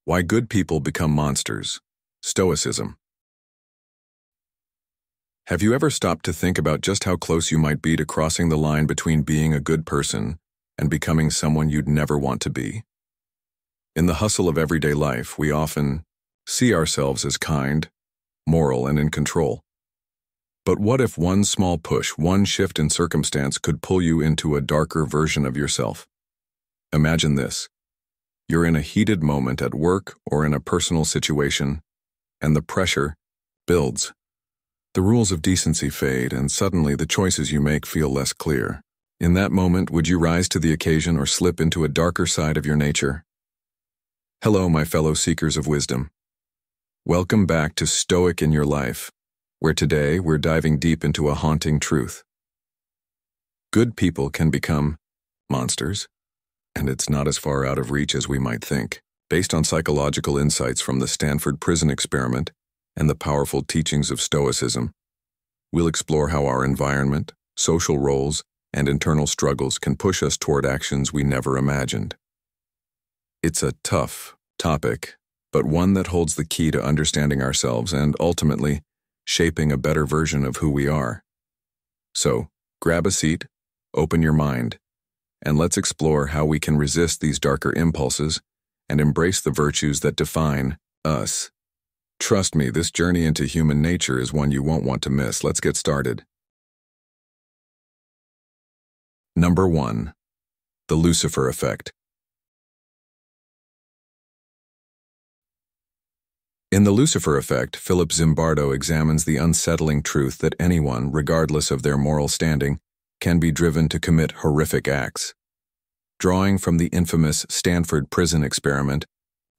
Why good people become monsters. Stoicism. Have you ever stopped to think about just how close you might be to crossing the line between being a good person and becoming someone you'd never want to be? In the hustle of everyday life, we often see ourselves as kind, moral, and in control. But what if one small push, one shift in circumstance could pull you into a darker version of yourself? Imagine this. You're in a heated moment at work or in a personal situation, and the pressure builds. The rules of decency fade, and suddenly the choices you make feel less clear. In that moment, would you rise to the occasion or slip into a darker side of your nature? Hello, my fellow seekers of wisdom. Welcome back to Stoic in Your Life, where today we're diving deep into a haunting truth. Good people can become monsters, and it's not as far out of reach as we might think. Based on psychological insights from the Stanford prison experiment and the powerful teachings of Stoicism, we'll explore how our environment, social roles, and internal struggles can push us toward actions we never imagined. It's a tough topic, but one that holds the key to understanding ourselves and, ultimately, shaping a better version of who we are. So, grab a seat, open your mind, and let's explore how we can resist these darker impulses and embrace the virtues that define us. Trust me, this journey into human nature is one you won't want to miss. Let's get started. Number 1. The Lucifer effect. In The Lucifer Effect, Philip Zimbardo examines the unsettling truth that anyone, regardless of their moral standing, can be driven to commit horrific acts. Drawing from the infamous Stanford prison experiment,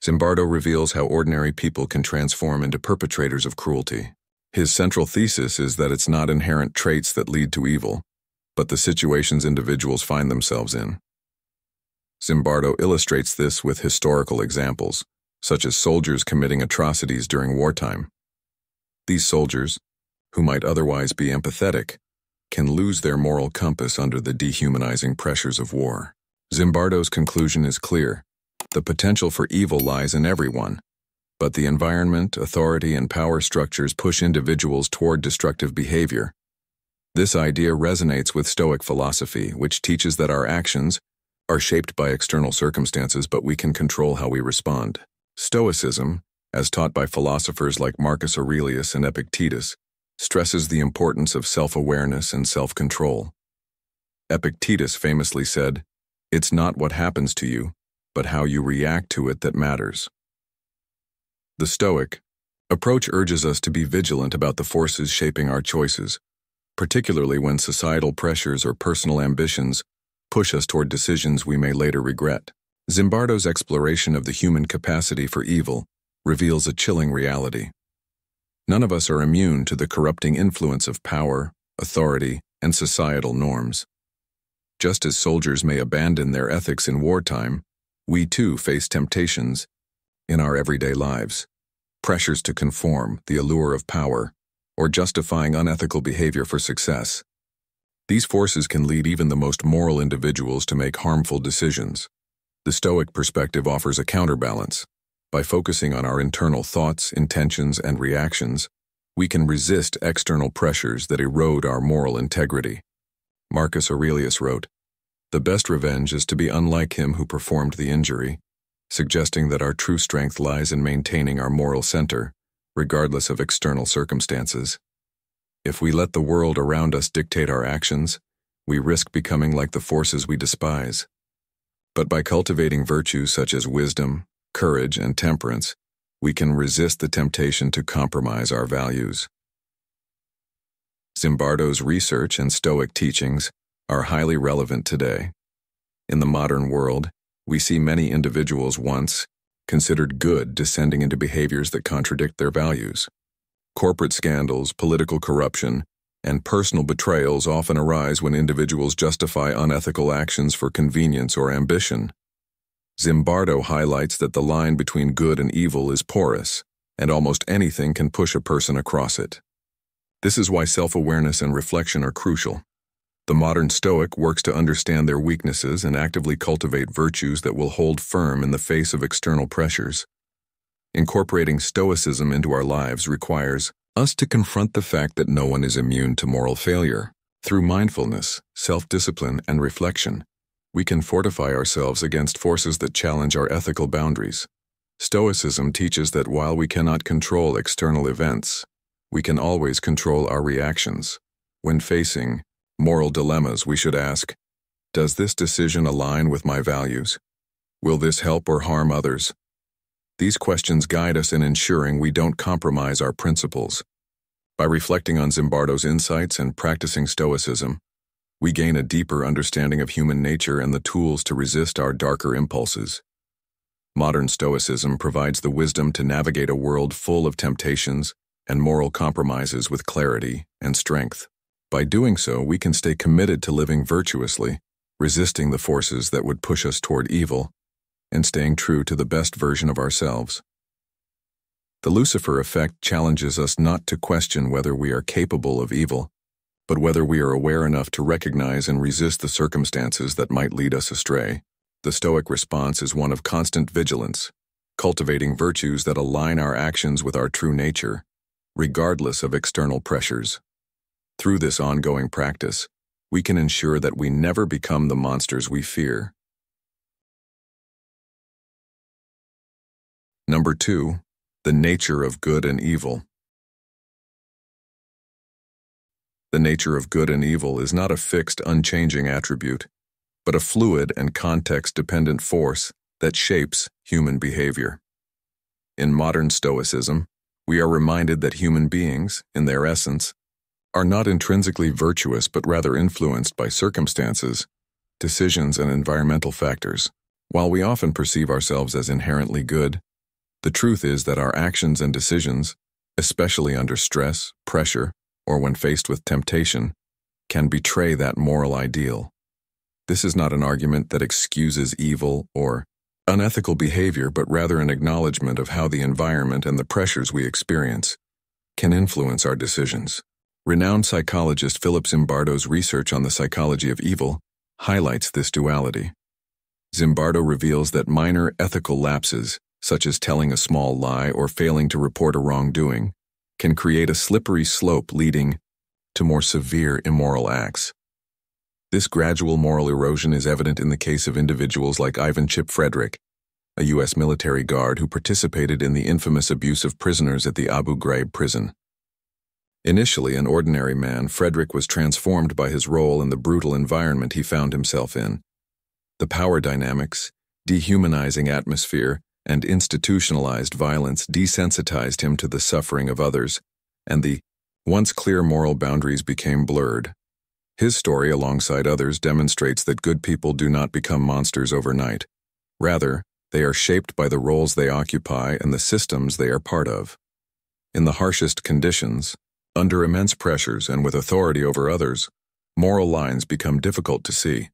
Zimbardo reveals how ordinary people can transform into perpetrators of cruelty. His central thesis is that it's not inherent traits that lead to evil, but the situations individuals find themselves in. Zimbardo illustrates this with historical examples, such as soldiers committing atrocities during wartime. These soldiers, who might otherwise be empathetic, can lose their moral compass under the dehumanizing pressures of war. Zimbardo's conclusion is clear. The potential for evil lies in everyone, but the environment, authority, and power structures push individuals toward destructive behavior. This idea resonates with Stoic philosophy, which teaches that our actions are shaped by external circumstances, but we can control how we respond. Stoicism, as taught by philosophers like Marcus Aurelius and Epictetus, stresses the importance of self-awareness and self-control. Epictetus famously said, "It's not what happens to you, but how you react to it that matters." The Stoic approach urges us to be vigilant about the forces shaping our choices, particularly when societal pressures or personal ambitions push us toward decisions we may later regret. Zimbardo's exploration of the human capacity for evil reveals a chilling reality. None of us are immune to the corrupting influence of power, authority, and societal norms. Just as soldiers may abandon their ethics in wartime, we too face temptations in our everyday lives. Pressures to conform, the allure of power, or justifying unethical behavior for success. These forces can lead even the most moral individuals to make harmful decisions. The Stoic perspective offers a counterbalance. By focusing on our internal thoughts, intentions, and reactions, we can resist external pressures that erode our moral integrity. Marcus Aurelius wrote, "The best revenge is to be unlike him who performed the injury," suggesting that our true strength lies in maintaining our moral center, regardless of external circumstances. If we let the world around us dictate our actions, we risk becoming like the forces we despise. But by cultivating virtues such as wisdom, courage, and temperance, we can resist the temptation to compromise our values. Zimbardo's research and Stoic teachings are highly relevant today. In the modern world, we see many individuals once considered good descending into behaviors that contradict their values. Corporate scandals, political corruption, and personal betrayals often arise when individuals justify unethical actions for convenience or ambition. Zimbardo highlights that the line between good and evil is porous, and almost anything can push a person across it. This is why self-awareness and reflection are crucial. The modern Stoic works to understand their weaknesses and actively cultivate virtues that will hold firm in the face of external pressures. Incorporating Stoicism into our lives requires us to confront the fact that no one is immune to moral failure. Through mindfulness, self-discipline, and reflection, we can fortify ourselves against forces that challenge our ethical boundaries. Stoicism teaches that while we cannot control external events, we can always control our reactions. When facing moral dilemmas, we should ask, does this decision align with my values? Will this help or harm others? These questions guide us in ensuring we don't compromise our principles. By reflecting on Zimbardo's insights and practicing Stoicism, we gain a deeper understanding of human nature and the tools to resist our darker impulses. Modern Stoicism provides the wisdom to navigate a world full of temptations and moral compromises with clarity and strength. By doing so, we can stay committed to living virtuously, resisting the forces that would push us toward evil, and staying true to the best version of ourselves. The Lucifer effect challenges us not to question whether we are capable of evil, but whether we are aware enough to recognize and resist the circumstances that might lead us astray. The Stoic response is one of constant vigilance, cultivating virtues that align our actions with our true nature, regardless of external pressures. Through this ongoing practice, we can ensure that we never become the monsters we fear. Number 2, the nature of good and evil. The nature of good and evil is not a fixed, unchanging attribute, but a fluid and context-dependent force that shapes human behavior. In modern Stoicism, we are reminded that human beings, in their essence, are not intrinsically virtuous but rather influenced by circumstances, decisions, and environmental factors. While we often perceive ourselves as inherently good, the truth is that our actions and decisions, especially under stress, pressure, or when faced with temptation, can betray that moral ideal. This is not an argument that excuses evil or unethical behavior, but rather an acknowledgement of how the environment and the pressures we experience can influence our decisions. Renowned psychologist Philip Zimbardo's research on the psychology of evil highlights this duality. Zimbardo reveals that minor ethical lapses, such as telling a small lie or failing to report a wrongdoing, can create a slippery slope leading to more severe immoral acts. This gradual moral erosion is evident in the case of individuals like Ivan Chip Frederick, a U.S. military guard who participated in the infamous abuse of prisoners at the Abu Ghraib prison. Initially an ordinary man, Frederick was transformed by his role in the brutal environment he found himself in. The power dynamics, dehumanizing atmosphere, and institutionalized violence desensitized him to the suffering of others, and the once clear moral boundaries became blurred. His story, alongside others, demonstrates that good people do not become monsters overnight. Rather, they are shaped by the roles they occupy and the systems they are part of. In the harshest conditions, under immense pressures and with authority over others, moral lines become difficult to see,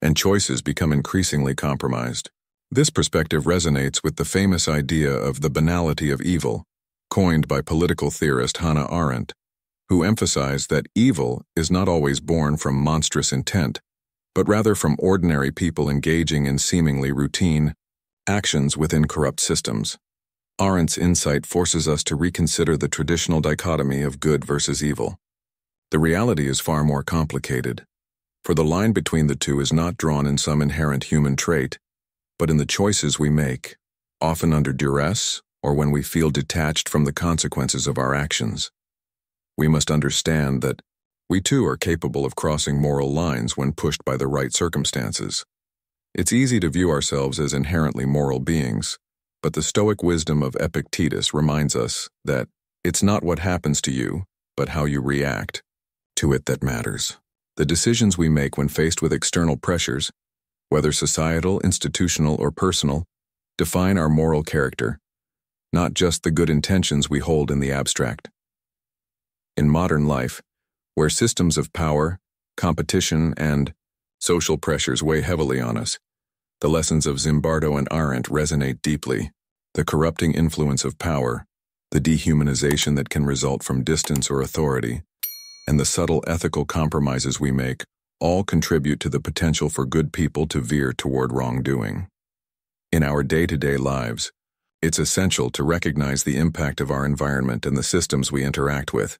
and choices become increasingly compromised. This perspective resonates with the famous idea of the banality of evil, coined by political theorist Hannah Arendt, who emphasized that evil is not always born from monstrous intent, but rather from ordinary people engaging in seemingly routine actions within corrupt systems. Arendt's insight forces us to reconsider the traditional dichotomy of good versus evil. The reality is far more complicated, for the line between the two is not drawn in some inherent human trait, but in the choices we make, often under duress or when we feel detached from the consequences of our actions. We must understand that we too are capable of crossing moral lines when pushed by the right circumstances. It's easy to view ourselves as inherently moral beings, but the Stoic wisdom of Epictetus reminds us that it's not what happens to you, but how you react to it that matters. The decisions we make when faced with external pressures, whether societal, institutional, or personal, define our moral character, not just the good intentions we hold in the abstract. In modern life, where systems of power, competition, and social pressures weigh heavily on us, the lessons of Zimbardo and Arendt resonate deeply. The corrupting influence of power, the dehumanization that can result from distance or authority, and the subtle ethical compromises we make all contribute to the potential for good people to veer toward wrongdoing. In our day-to-day lives, It's essential to recognize the impact of our environment and the systems we interact with,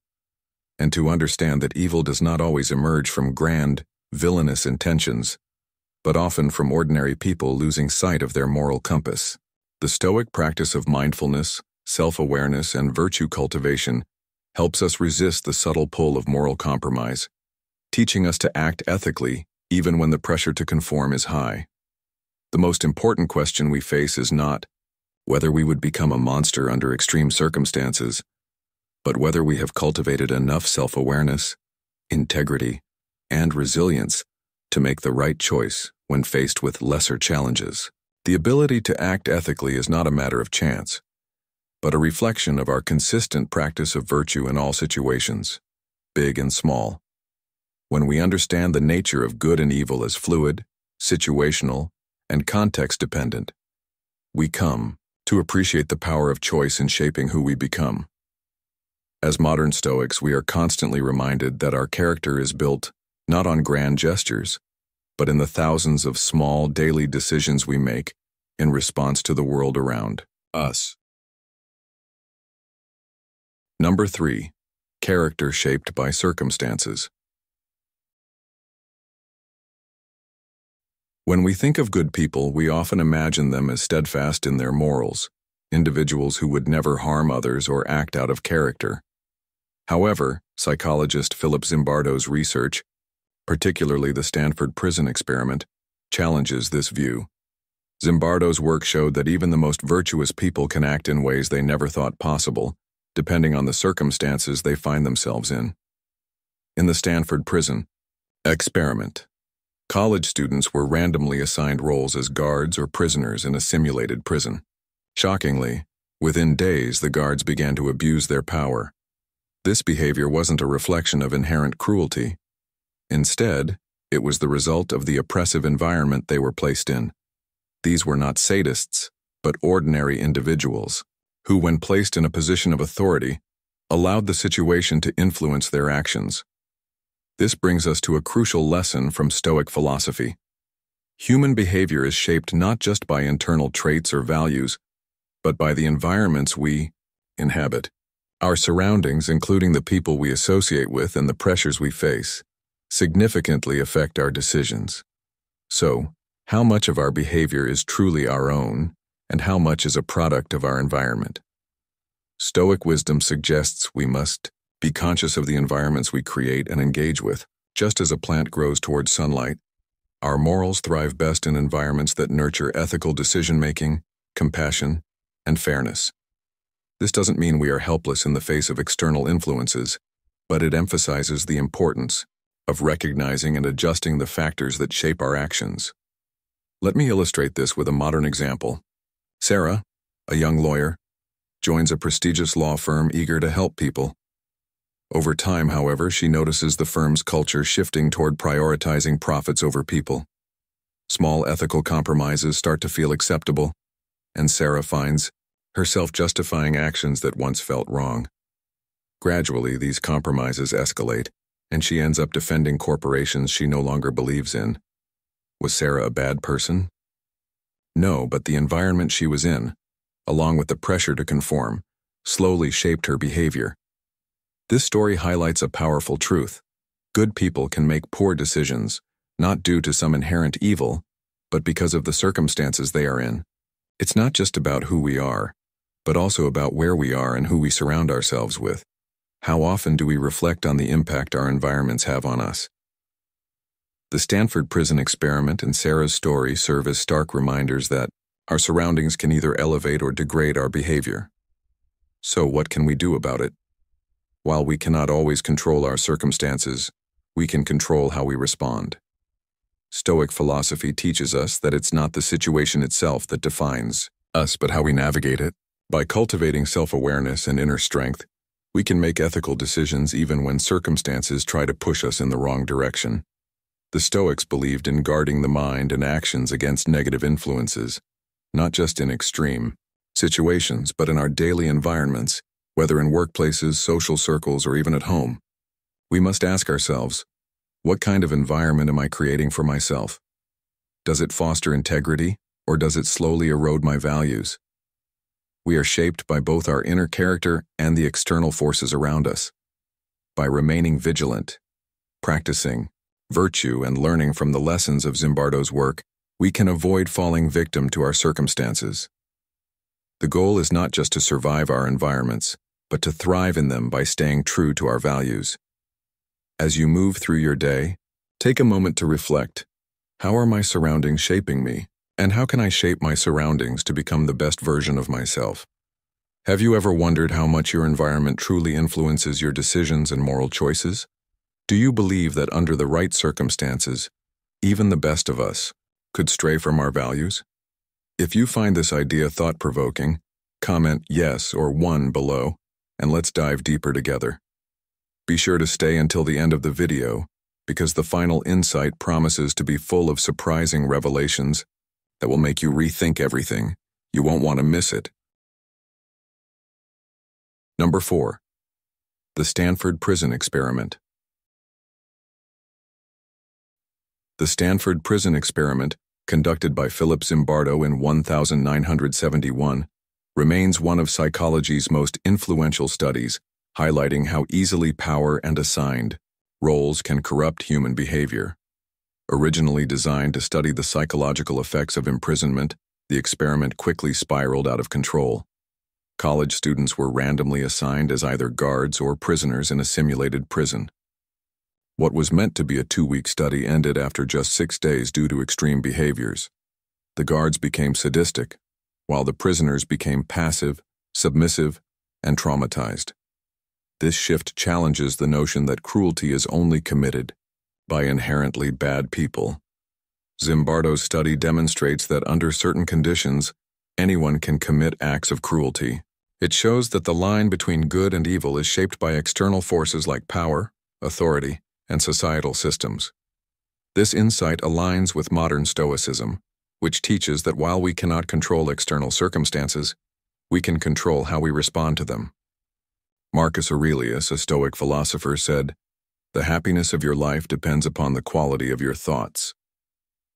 and to understand that evil does not always emerge from grand, villainous intentions, but often from ordinary people losing sight of their moral compass. The Stoic practice of mindfulness, self-awareness, and virtue cultivation helps us resist the subtle pull of moral compromise, teaching us to act ethically even when the pressure to conform is high. The most important question we face is not whether we would become a monster under extreme circumstances, but whether we have cultivated enough self-awareness, integrity, and resilience to make the right choice when faced with lesser challenges. The ability to act ethically is not a matter of chance, but a reflection of our consistent practice of virtue in all situations, big and small. When we understand the nature of good and evil as fluid, situational, and context-dependent, we come to appreciate the power of choice in shaping who we become. As modern Stoics, we are constantly reminded that our character is built not on grand gestures, but in the thousands of small daily decisions we make in response to the world around us. Number 3. Character shaped by circumstances. When we think of good people, we often imagine them as steadfast in their morals, individuals who would never harm others or act out of character. However, psychologist Philip Zimbardo's research, particularly the Stanford prison experiment, challenges this view. Zimbardo's work showed that even the most virtuous people can act in ways they never thought possible, depending on the circumstances they find themselves in. In the Stanford prison experiment, college students were randomly assigned roles as guards or prisoners in a simulated prison. Shockingly, within days the guards began to abuse their power. This behavior wasn't a reflection of inherent cruelty. Instead, it was the result of the oppressive environment they were placed in. These were not sadists, but ordinary individuals, who, when placed in a position of authority, allowed the situation to influence their actions. This brings us to a crucial lesson from Stoic philosophy. Human behavior is shaped not just by internal traits or values, but by the environments we inhabit. Our surroundings, including the people we associate with and the pressures we face, significantly affect our decisions. So, how much of our behavior is truly our own, and how much is a product of our environment? Stoic wisdom suggests we must be conscious of the environments we create and engage with. Just as a plant grows towards sunlight, our morals thrive best in environments that nurture ethical decision-making, compassion, and fairness. This doesn't mean we are helpless in the face of external influences, but it emphasizes the importance of recognizing and adjusting the factors that shape our actions. Let me illustrate this with a modern example. Sarah, a young lawyer, joins a prestigious law firm eager to help people. Over time, however, she notices the firm's culture shifting toward prioritizing profits over people. Small ethical compromises start to feel acceptable, and Sarah finds herself justifying actions that once felt wrong. Gradually, these compromises escalate, and she ends up defending corporations she no longer believes in. Was Sarah a bad person? No, but the environment she was in, along with the pressure to conform, slowly shaped her behavior. This story highlights a powerful truth. Good people can make poor decisions, not due to some inherent evil, but because of the circumstances they are in. It's not just about who we are, but also about where we are and who we surround ourselves with. How often do we reflect on the impact our environments have on us? The Stanford prison experiment and Sarah's story serve as stark reminders that our surroundings can either elevate or degrade our behavior. So what can we do about it? While we cannot always control our circumstances, we can control how we respond. Stoic philosophy teaches us that it's not the situation itself that defines us, but how we navigate it. By cultivating self-awareness and inner strength, we can make ethical decisions even when circumstances try to push us in the wrong direction. The Stoics believed in guarding the mind and actions against negative influences, not just in extreme situations, but in our daily environments, whether in workplaces, social circles, or even at home. We must ask ourselves, what kind of environment am I creating for myself? Does it foster integrity, or does it slowly erode my values? We are shaped by both our inner character and the external forces around us. By remaining vigilant, practicing virtue, and learning from the lessons of Zimbardo's work, we can avoid falling victim to our circumstances. The goal is not just to survive our environments, but to thrive in them by staying true to our values. As you move through your day, take a moment to reflect. How are my surroundings shaping me? And how can I shape my surroundings to become the best version of myself? Have you ever wondered how much your environment truly influences your decisions and moral choices? Do you believe that under the right circumstances, even the best of us could stray from our values? If you find this idea thought-provoking, comment yes or 1 below, and let's dive deeper together. Be sure to stay until the end of the video, because the final insight promises to be full of surprising revelations that will make you rethink everything. You won't want to miss it. Number 4. The Stanford Prison Experiment. The Stanford Prison Experiment, conducted by Philip Zimbardo in 1971, remains one of psychology's most influential studies, highlighting how easily power and assigned roles can corrupt human behavior. Originally designed to study the psychological effects of imprisonment, the experiment quickly spiraled out of control. College students were randomly assigned as either guards or prisoners in a simulated prison. What was meant to be a 2-week study ended after just 6 days due to extreme behaviors. The guards became sadistic, while the prisoners became passive, submissive, and traumatized. This shift challenges the notion that cruelty is only committed by inherently bad people. Zimbardo's study demonstrates that under certain conditions, anyone can commit acts of cruelty. It shows that the line between good and evil is shaped by external forces like power, authority, and societal systems. This insight aligns with modern Stoicism, which teaches that while we cannot control external circumstances, we can control how we respond to them. Marcus Aurelius, a Stoic philosopher, said, "The happiness of your life depends upon the quality of your thoughts."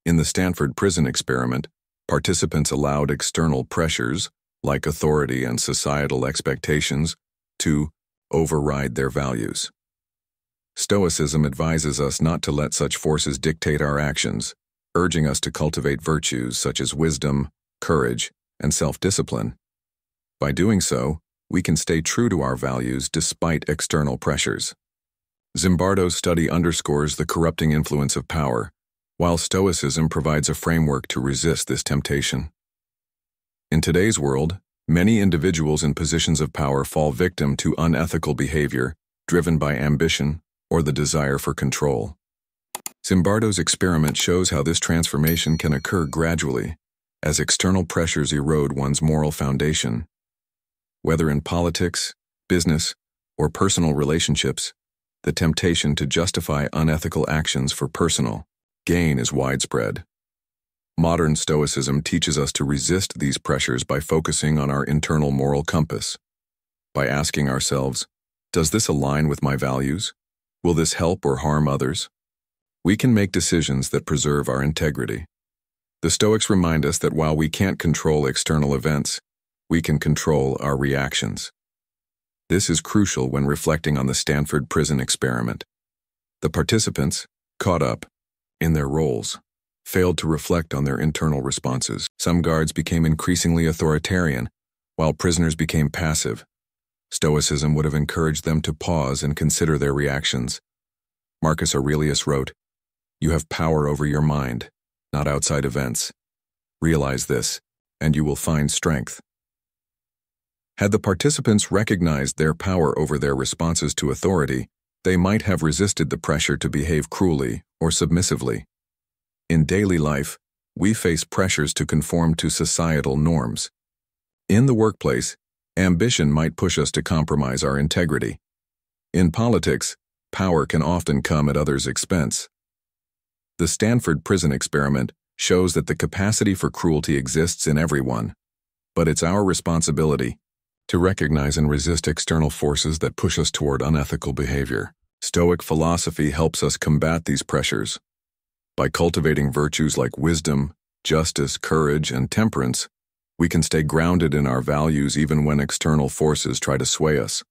In the Stanford prison experiment, participants allowed external pressures, like authority and societal expectations, to override their values. Stoicism advises us not to let such forces dictate our actions, urging us to cultivate virtues such as wisdom, courage, and self-discipline. By doing so, we can stay true to our values despite external pressures. Zimbardo's study underscores the corrupting influence of power, while Stoicism provides a framework to resist this temptation. In today's world, many individuals in positions of power fall victim to unethical behavior driven by ambition or the desire for control. Zimbardo's experiment shows how this transformation can occur gradually, as external pressures erode one's moral foundation. Whether in politics, business, or personal relationships, the temptation to justify unethical actions for personal gain is widespread. Modern Stoicism teaches us to resist these pressures by focusing on our internal moral compass. By asking ourselves, does this align with my values? Will this help or harm others? We can make decisions that preserve our integrity. The Stoics remind us that while we can't control external events, we can control our reactions. This is crucial when reflecting on the Stanford prison experiment. The participants, caught up in their roles, failed to reflect on their internal responses. Some guards became increasingly authoritarian, while prisoners became passive. Stoicism would have encouraged them to pause and consider their reactions. Marcus Aurelius wrote, "You have power over your mind, not outside events. Realize this, and you will find strength." Had the participants recognized their power over their responses to authority, they might have resisted the pressure to behave cruelly or submissively. In daily life, we face pressures to conform to societal norms. In the workplace, ambition might push us to compromise our integrity. In politics, power can often come at others' expense. The Stanford prison experiment shows that the capacity for cruelty exists in everyone, but it's our responsibility to recognize and resist external forces that push us toward unethical behavior. Stoic philosophy helps us combat these pressures. By cultivating virtues like wisdom, justice, courage, and temperance, We can stay grounded in our values even when external forces try to sway us.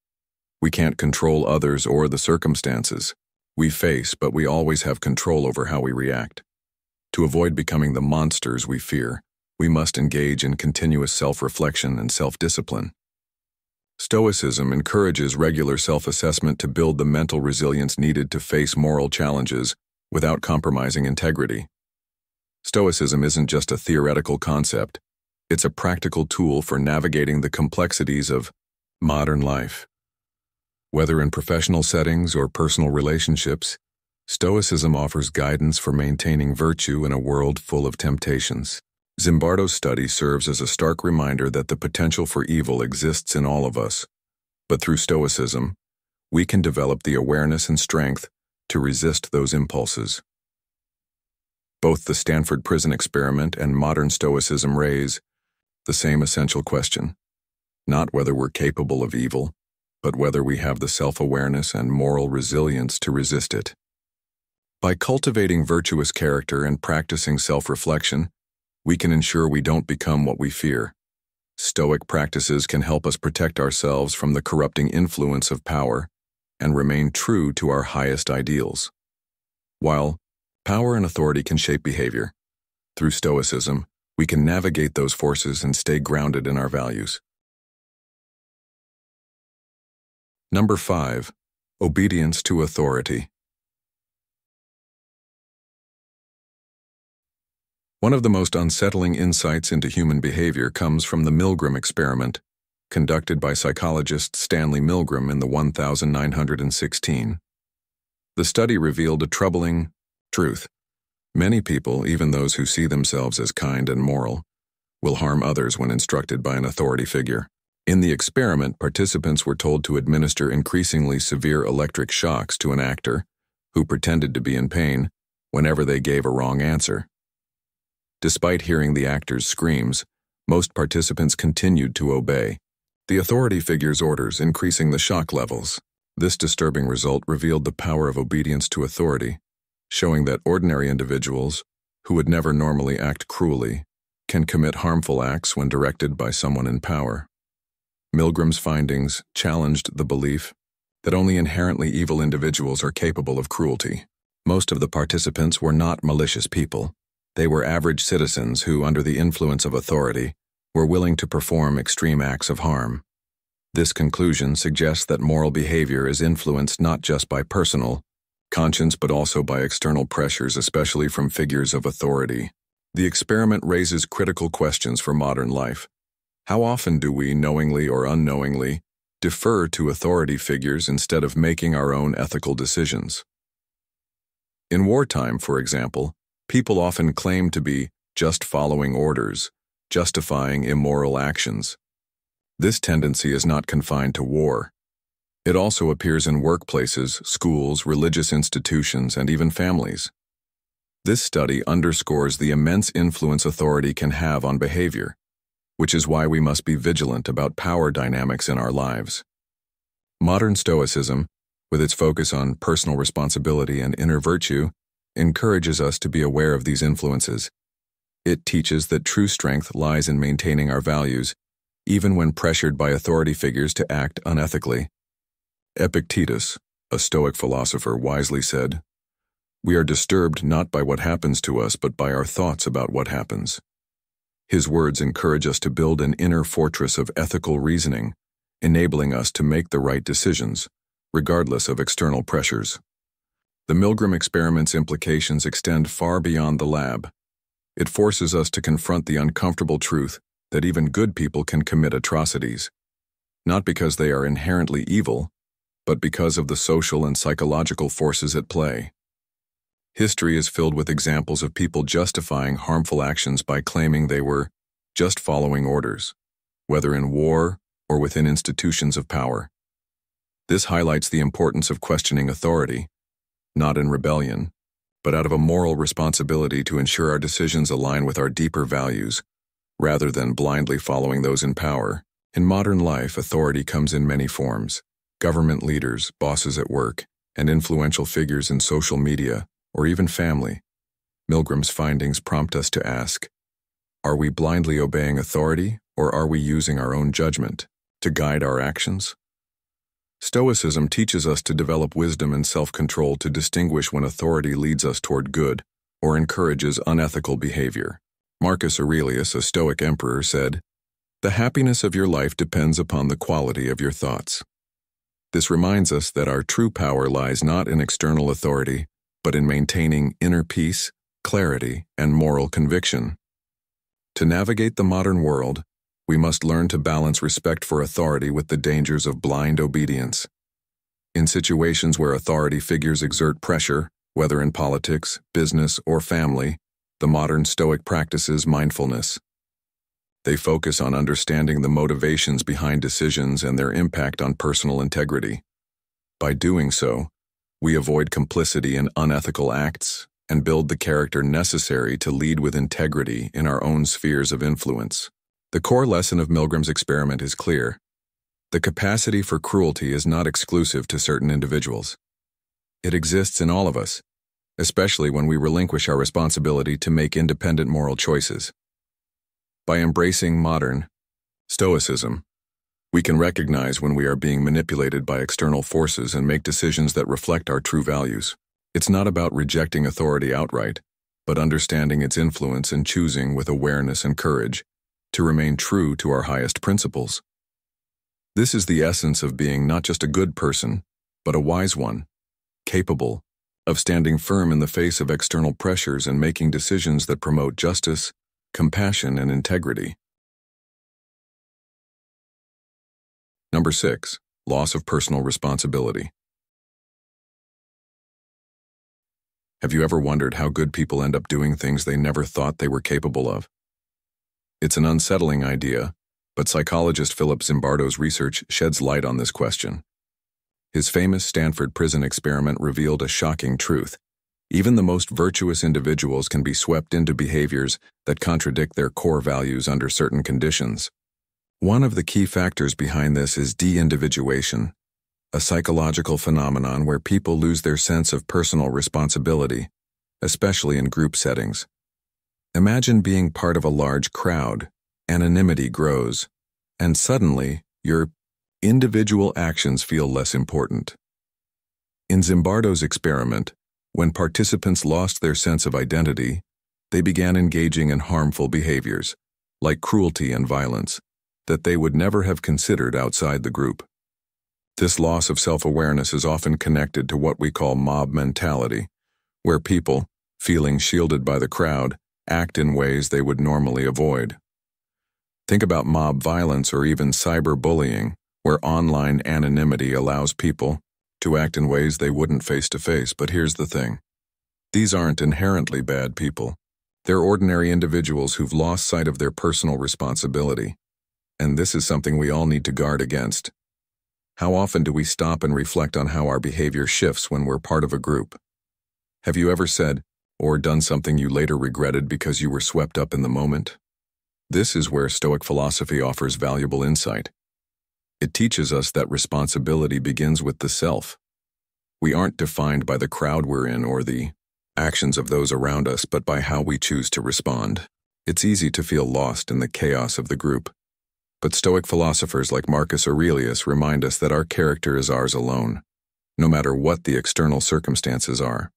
We can't control others or the circumstances we face, but we always have control over how we react. To avoid becoming the monsters we fear, we must engage in continuous self-reflection and self-discipline. Stoicism encourages regular self-assessment to build the mental resilience needed to face moral challenges without compromising integrity. Stoicism isn't just a theoretical concept, it's a practical tool for navigating the complexities of modern life. Whether in professional settings or personal relationships, Stoicism offers guidance for maintaining virtue in a world full of temptations. Zimbardo's study serves as a stark reminder that the potential for evil exists in all of us, but through Stoicism, we can develop the awareness and strength to resist those impulses. Both the Stanford prison experiment and modern Stoicism raise the same essential question, not whether we're capable of evil, but whether we have the self-awareness and moral resilience to resist it. By cultivating virtuous character and practicing self-reflection, we can ensure we don't become what we fear. Stoic practices can help us protect ourselves from the corrupting influence of power and remain true to our highest ideals. While power and authority can shape behavior, through Stoicism, we can navigate those forces and stay grounded in our values. Number 5. Obedience to authority. One of the most unsettling insights into human behavior comes from the Milgram experiment, conducted by psychologist Stanley Milgram in the 1916. The study revealed a troubling truth. Many people, even those who see themselves as kind and moral, will harm others when instructed by an authority figure. In the experiment, participants were told to administer increasingly severe electric shocks to an actor who pretended to be in pain whenever they gave a wrong answer. Despite hearing the actor's screams, most participants continued to obey the authority figure's orders, increasing the shock levels. This disturbing result revealed the power of obedience to authority, showing that ordinary individuals, who would never normally act cruelly, can commit harmful acts when directed by someone in power. Milgram's findings challenged the belief that only inherently evil individuals are capable of cruelty. Most of the participants were not malicious people. They were average citizens who, under the influence of authority, were willing to perform extreme acts of harm. This conclusion suggests that moral behavior is influenced not just by personal conscience but also by external pressures, especially from figures of authority. The experiment raises critical questions for modern life. How often do we, knowingly or unknowingly, defer to authority figures instead of making our own ethical decisions? In wartime, for example, people often claim to be just following orders, justifying immoral actions. This tendency is not confined to war. It also appears in workplaces, schools, religious institutions, and even families. This study underscores the immense influence authority can have on behavior, which is why we must be vigilant about power dynamics in our lives. Modern Stoicism, with its focus on personal responsibility and inner virtue, encourages us to be aware of these influences. It teaches that true strength lies in maintaining our values, even when pressured by authority figures to act unethically. Epictetus, a Stoic philosopher, wisely said, "We are disturbed not by what happens to us, but by our thoughts about what happens." His words encourage us to build an inner fortress of ethical reasoning, enabling us to make the right decisions, regardless of external pressures. The Milgram experiment's implications extend far beyond the lab. It forces us to confront the uncomfortable truth that even good people can commit atrocities, not because they are inherently evil, but because of the social and psychological forces at play. History is filled with examples of people justifying harmful actions by claiming they were just following orders, whether in war or within institutions of power. This highlights the importance of questioning authority, not in rebellion, but out of a moral responsibility to ensure our decisions align with our deeper values, rather than blindly following those in power. In modern life, authority comes in many forms. Government leaders, bosses at work, and influential figures in social media, or even family. Milgram's findings prompt us to ask, Are we blindly obeying authority, or are we using our own judgment to guide our actions? Stoicism teaches us to develop wisdom and self-control to distinguish when authority leads us toward good or encourages unethical behavior. Marcus Aurelius, a Stoic emperor, said, "The happiness of your life depends upon the quality of your thoughts." This reminds us that our true power lies not in external authority, but in maintaining inner peace, clarity, and moral conviction. To navigate the modern world, we must learn to balance respect for authority with the dangers of blind obedience. In situations where authority figures exert pressure, whether in politics, business, or family, the modern Stoic practices mindfulness. They focus on understanding the motivations behind decisions and their impact on personal integrity. By doing so, we avoid complicity in unethical acts and build the character necessary to lead with integrity in our own spheres of influence. The core lesson of Milgram's experiment is clear. The capacity for cruelty is not exclusive to certain individuals. It exists in all of us, especially when we relinquish our responsibility to make independent moral choices. By embracing modern Stoicism, we can recognize when we are being manipulated by external forces and make decisions that reflect our true values. It's not about rejecting authority outright, but understanding its influence and choosing with awareness and courage to remain true to our highest principles. This is the essence of being not just a good person, but a wise one, capable of standing firm in the face of external pressures and making decisions that promote justice, compassion, and integrity. Number 6, loss of personal responsibility. Have you ever wondered how good people end up doing things they never thought they were capable of? It's an unsettling idea, but psychologist Philip Zimbardo's research sheds light on this question. His famous Stanford prison experiment revealed a shocking truth. Even the most virtuous individuals can be swept into behaviors that contradict their core values under certain conditions. One of the key factors behind this is de-individuation, a psychological phenomenon where people lose their sense of personal responsibility, especially in group settings. Imagine being part of a large crowd, anonymity grows, and suddenly your individual actions feel less important. In Zimbardo's experiment, when participants lost their sense of identity, they began engaging in harmful behaviors, like cruelty and violence, that they would never have considered outside the group. This loss of self-awareness is often connected to what we call mob mentality, where people, feeling shielded by the crowd, act in ways they would normally avoid. Think about mob violence or even cyberbullying, where online anonymity allows people to act in ways they wouldn't face-to-face. But here's the thing. These aren't inherently bad people. They're ordinary individuals who've lost sight of their personal responsibility. And this is something we all need to guard against. How often do we stop and reflect on how our behavior shifts when we're part of a group? Have you ever said or done something you later regretted because you were swept up in the moment? This is where Stoic philosophy offers valuable insight. It teaches us that responsibility begins with the self. We aren't defined by the crowd we're in or the actions of those around us, but by how we choose to respond. It's easy to feel lost in the chaos of the group. But Stoic philosophers like Marcus Aurelius remind us that our character is ours alone, no matter what the external circumstances are.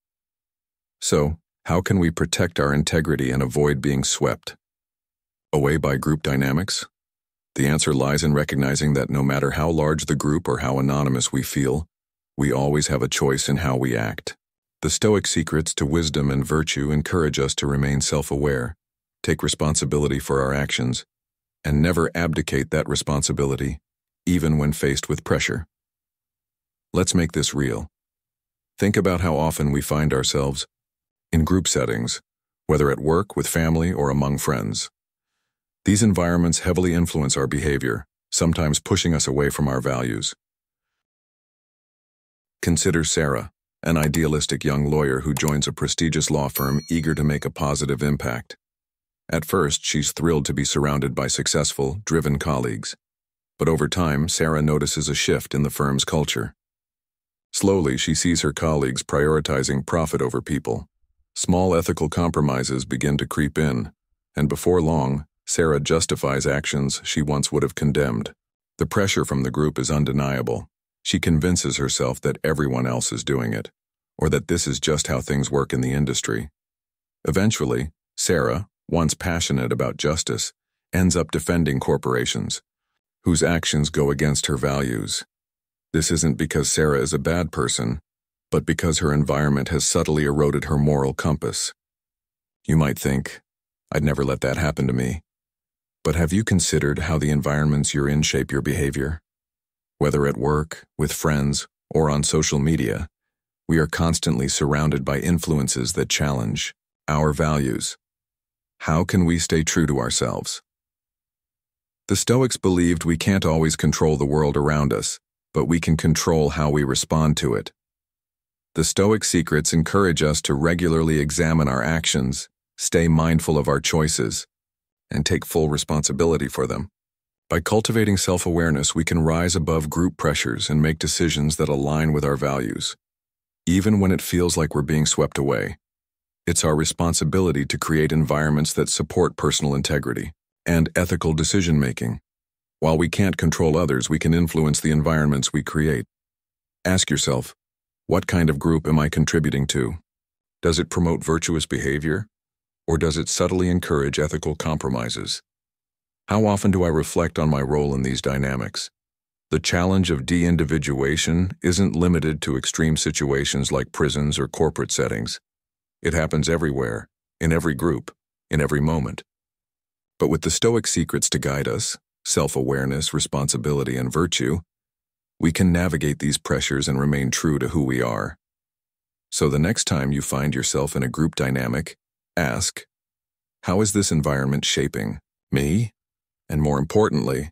So, how can we protect our integrity and avoid being swept away by group dynamics? The answer lies in recognizing that no matter how large the group or how anonymous we feel, we always have a choice in how we act. The Stoic secrets to wisdom and virtue encourage us to remain self-aware, take responsibility for our actions, and never abdicate that responsibility, even when faced with pressure. Let's make this real. Think about how often we find ourselves in group settings, whether at work, with family, or among friends. These environments heavily influence our behavior, sometimes pushing us away from our values. Consider Sarah, an idealistic young lawyer who joins a prestigious law firm eager to make a positive impact. At first, she's thrilled to be surrounded by successful, driven colleagues. But over time, Sarah notices a shift in the firm's culture. Slowly, she sees her colleagues prioritizing profit over people. Small ethical compromises begin to creep in, And before long, Sarah justifies actions she once would have condemned. The pressure from the group is undeniable. She convinces herself that everyone else is doing it, or that this is just how things work in the industry. Eventually, Sarah, once passionate about justice, ends up defending corporations, whose actions go against her values. This isn't because Sarah is a bad person, but because her environment has subtly eroded her moral compass. You might think, I'd never let that happen to me. But have you considered how the environments you're in shape your behavior? Whether at work, with friends, or on social media, we are constantly surrounded by influences that challenge our values. How can we stay true to ourselves? The Stoics believed we can't always control the world around us, but we can control how we respond to it. The Stoic secrets encourage us to regularly examine our actions, stay mindful of our choices, and take full responsibility for them. By cultivating self-awareness, we can rise above group pressures and make decisions that align with our values, even when it feels like we're being swept away. It's our responsibility to create environments that support personal integrity and ethical decision-making. While we can't control others, we can influence the environments we create. Ask yourself, what kind of group am I contributing to? Does it promote virtuous behavior, or does it subtly encourage ethical compromises? How often do I reflect on my role in these dynamics? The challenge of de-individuation isn't limited to extreme situations like prisons or corporate settings. It happens everywhere, in every group, in every moment. But with the Stoic secrets to guide us, self-awareness, responsibility, and virtue, we can navigate these pressures and remain true to who we are. So the next time you find yourself in a group dynamic, ask, how is this environment shaping me? And more importantly,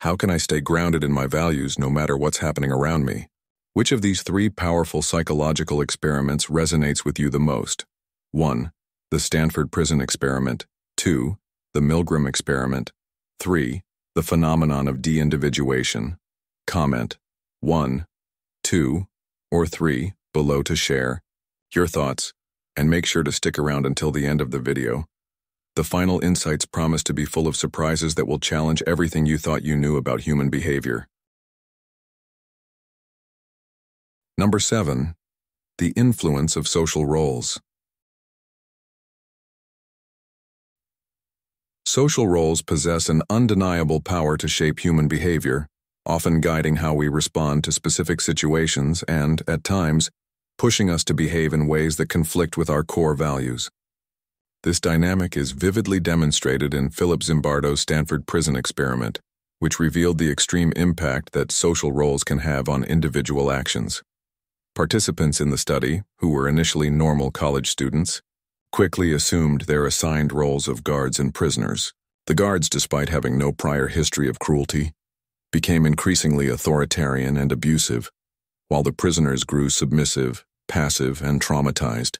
how can I stay grounded in my values no matter what's happening around me? Which of these three powerful psychological experiments resonates with you the most? 1. The Stanford prison experiment. 2. The Milgram experiment. 3. The phenomenon of de-individuation. Comment 1, 2, or 3 below to share your thoughts, and make sure to stick around until the end of the video. The final insights promise to be full of surprises that will challenge everything you thought you knew about human behavior. Number 7. The influence of social roles. Social roles possess an undeniable power to shape human behavior, often guiding how we respond to specific situations and, at times, pushing us to behave in ways that conflict with our core values. This dynamic is vividly demonstrated in Philip Zimbardo's Stanford prison experiment, which revealed the extreme impact that social roles can have on individual actions. Participants in the study, who were initially normal college students, quickly assumed their assigned roles of guards and prisoners. The guards, despite having no prior history of cruelty, became increasingly authoritarian and abusive, while the prisoners grew submissive, passive, and traumatized.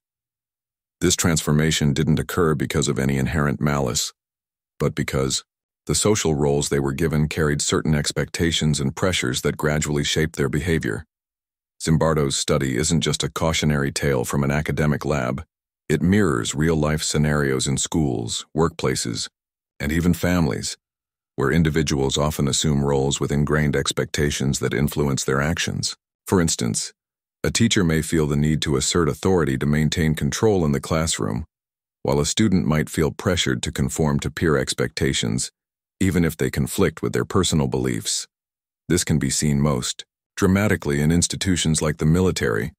This transformation didn't occur because of any inherent malice, but because the social roles they were given carried certain expectations and pressures that gradually shaped their behavior. Zimbardo's study isn't just a cautionary tale from an academic lab. It mirrors real-life scenarios in schools, workplaces, and even families, where individuals often assume roles with ingrained expectations that influence their actions. For instance, a teacher may feel the need to assert authority to maintain control in the classroom, while a student might feel pressured to conform to peer expectations, even if they conflict with their personal beliefs. This can be seen most dramatically in institutions like the military,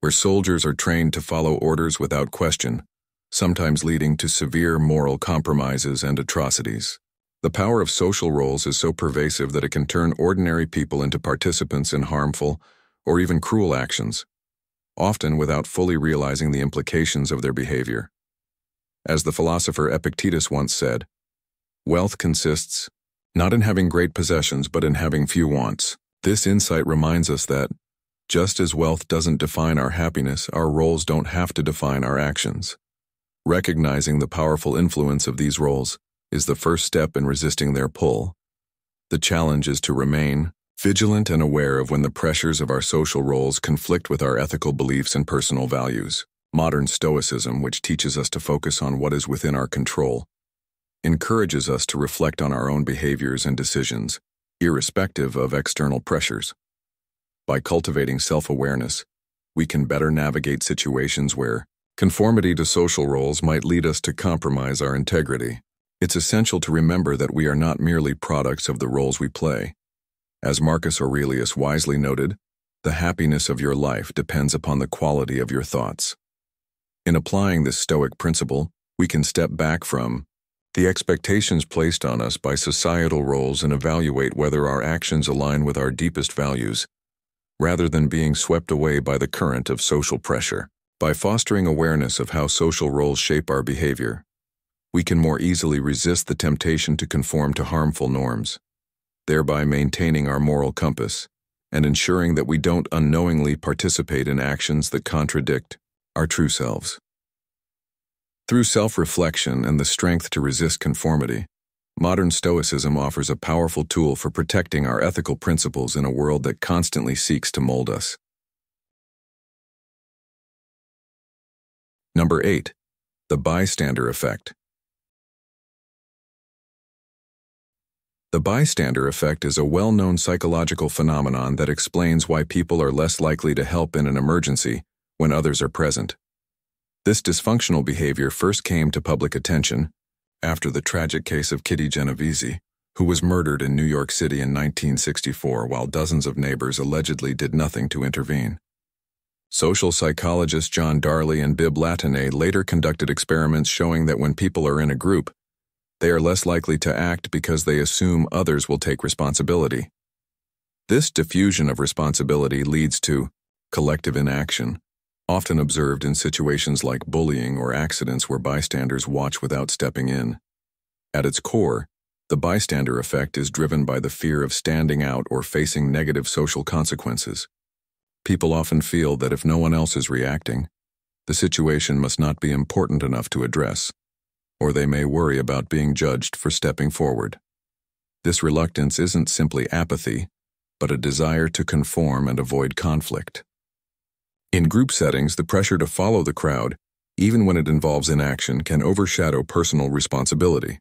where soldiers are trained to follow orders without question, sometimes leading to severe moral compromises and atrocities. The power of social roles is so pervasive that it can turn ordinary people into participants in harmful or even cruel actions, often without fully realizing the implications of their behavior. As the philosopher Epictetus once said, wealth consists not in having great possessions but in having few wants. This insight reminds us that, just as wealth doesn't define our happiness, our roles don't have to define our actions. Recognizing the powerful influence of these roles is the first step in resisting their pull. The challenge is to remain vigilant and aware of when the pressures of our social roles conflict with our ethical beliefs and personal values. Modern Stoicism, which teaches us to focus on what is within our control, encourages us to reflect on our own behaviors and decisions, irrespective of external pressures. By cultivating self-awareness, we can better navigate situations where conformity to social roles might lead us to compromise our integrity. It's essential to remember that we are not merely products of the roles we play. As Marcus Aurelius wisely noted, the happiness of your life depends upon the quality of your thoughts. In applying this Stoic principle, we can step back from the expectations placed on us by societal roles and evaluate whether our actions align with our deepest values, rather than being swept away by the current of social pressure. By fostering awareness of how social roles shape our behavior, we can more easily resist the temptation to conform to harmful norms, thereby maintaining our moral compass and ensuring that we don't unknowingly participate in actions that contradict our true selves. Through self-reflection and the strength to resist conformity, modern Stoicism offers a powerful tool for protecting our ethical principles in a world that constantly seeks to mold us. Number 8. The bystander effect. The bystander effect is a well-known psychological phenomenon that explains why people are less likely to help in an emergency when others are present. This dysfunctional behavior first came to public attention after the tragic case of Kitty Genovese, who was murdered in New York City in 1964 while dozens of neighbors allegedly did nothing to intervene. Social psychologists John Darley and Bibb Latané later conducted experiments showing that when people are in a group, they are less likely to act because they assume others will take responsibility. This diffusion of responsibility leads to collective inaction, often observed in situations like bullying or accidents where bystanders watch without stepping in. At its core, the bystander effect is driven by the fear of standing out or facing negative social consequences. People often feel that if no one else is reacting, the situation must not be important enough to address, or they may worry about being judged for stepping forward. This reluctance isn't simply apathy, but a desire to conform and avoid conflict. In group settings, the pressure to follow the crowd, even when it involves inaction, can overshadow personal responsibility.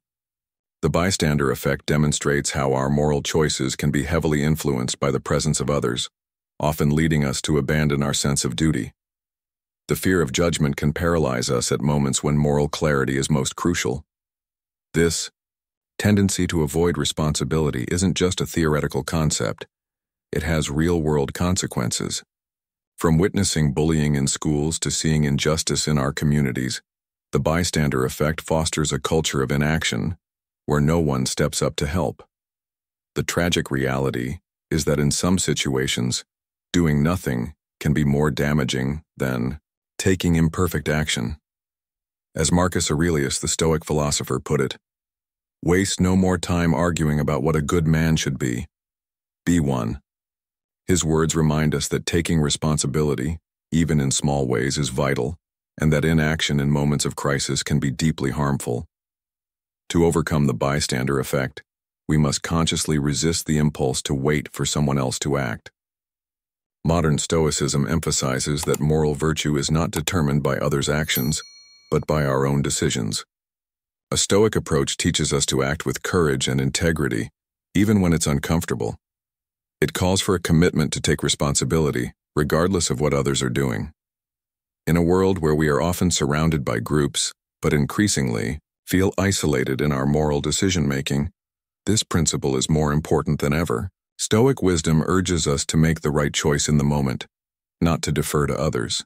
The bystander effect demonstrates how our moral choices can be heavily influenced by the presence of others, often leading us to abandon our sense of duty. The fear of judgment can paralyze us at moments when moral clarity is most crucial. This tendency to avoid responsibility isn't just a theoretical concept. It has real-world consequences. From witnessing bullying in schools to seeing injustice in our communities, the bystander effect fosters a culture of inaction where no one steps up to help. The tragic reality is that in some situations, doing nothing can be more damaging than taking imperfect action. As Marcus Aurelius, the Stoic philosopher, put it, "Waste no more time arguing about what a good man should be. Be one." His words remind us that taking responsibility, even in small ways, is vital, and that inaction in moments of crisis can be deeply harmful. To overcome the bystander effect, we must consciously resist the impulse to wait for someone else to act. Modern Stoicism emphasizes that moral virtue is not determined by others' actions, but by our own decisions. A Stoic approach teaches us to act with courage and integrity, even when it's uncomfortable. It calls for a commitment to take responsibility, regardless of what others are doing. In a world where we are often surrounded by groups, but increasingly feel isolated in our moral decision-making, this principle is more important than ever. Stoic wisdom urges us to make the right choice in the moment, not to defer to others.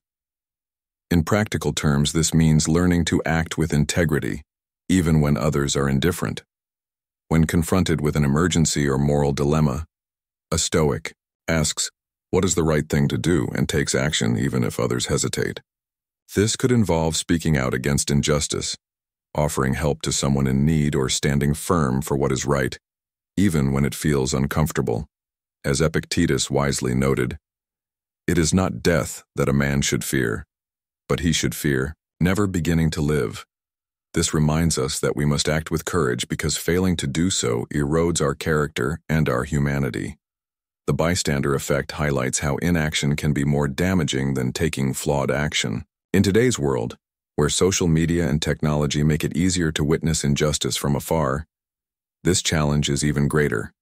In practical terms, this means learning to act with integrity, even when others are indifferent. When confronted with an emergency or moral dilemma, a Stoic asks, "What is the right thing to do?" and takes action even if others hesitate. This could involve speaking out against injustice, offering help to someone in need, or standing firm for what is right, even when it feels uncomfortable. As Epictetus wisely noted, "It is not death that a man should fear, but he should fear never beginning to live." This reminds us that we must act with courage because failing to do so erodes our character and our humanity. The bystander effect highlights how inaction can be more damaging than taking flawed action. In today's world, Where social media and technology make it easier to witness injustice from afar, this challenge is even greater.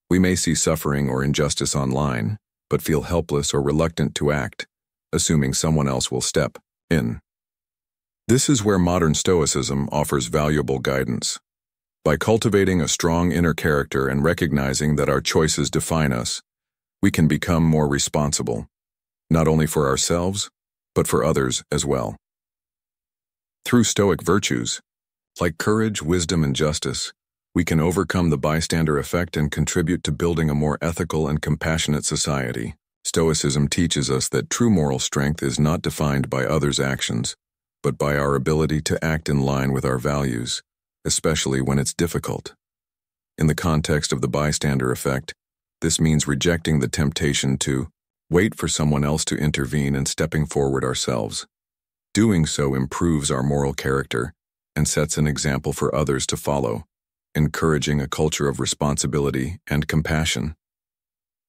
We may see suffering or injustice online, but feel helpless or reluctant to act, assuming someone else will step in. This is where modern Stoicism offers valuable guidance. By cultivating a strong inner character and recognizing that our choices define us, we can become more responsible, not only for ourselves, but for others as well. Through Stoic virtues, like courage, wisdom, and justice, we can overcome the bystander effect and contribute to building a more ethical and compassionate society. Stoicism teaches us that true moral strength is not defined by others' actions, but by our ability to act in line with our values, especially when it's difficult. In the context of the bystander effect, this means rejecting the temptation to wait for someone else to intervene and stepping forward ourselves. Doing so improves our moral character and sets an example for others to follow, encouraging a culture of responsibility and compassion.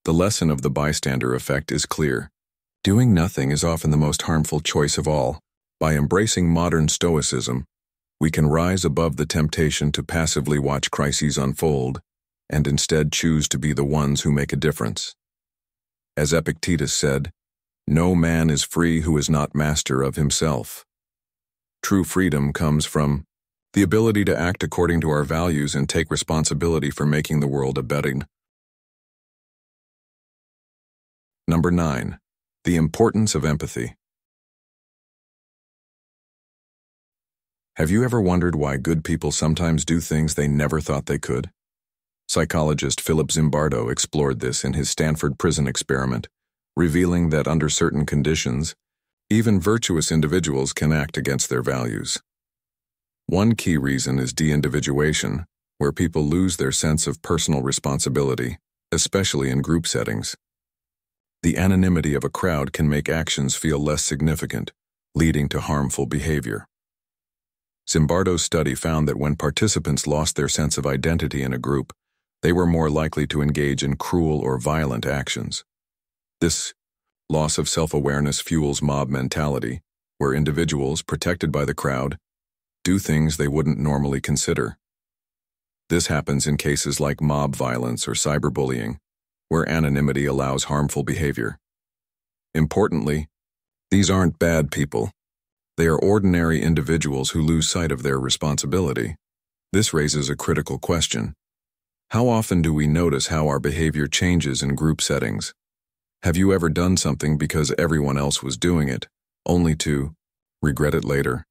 The lesson of the bystander effect is clear. Doing nothing is often the most harmful choice of all. By embracing modern Stoicism, we can rise above the temptation to passively watch crises unfold and instead choose to be the ones who make a difference. As Epictetus said, "No man is free who is not master of himself." True freedom comes from the ability to act according to our values and take responsibility for making the world a better. Number 9. The importance of empathy. Have you ever wondered why good people sometimes do things they never thought they could? Psychologist Philip Zimbardo explored this in his Stanford prison experiment, revealing that under certain conditions, even virtuous individuals can act against their values. One key reason is de-individuation, where people lose their sense of personal responsibility, especially in group settings. The anonymity of a crowd can make actions feel less significant, leading to harmful behavior. Zimbardo's study found that when participants lost their sense of identity in a group, they were more likely to engage in cruel or violent actions. This loss of self-awareness fuels mob mentality, where individuals, protected by the crowd, do things they wouldn't normally consider. This happens in cases like mob violence or cyberbullying, where anonymity allows harmful behavior. Importantly, these aren't bad people. They are ordinary individuals who lose sight of their responsibility. This raises a critical question. How often do we notice how our behavior changes in group settings? Have you ever done something because everyone else was doing it, only to regret it later?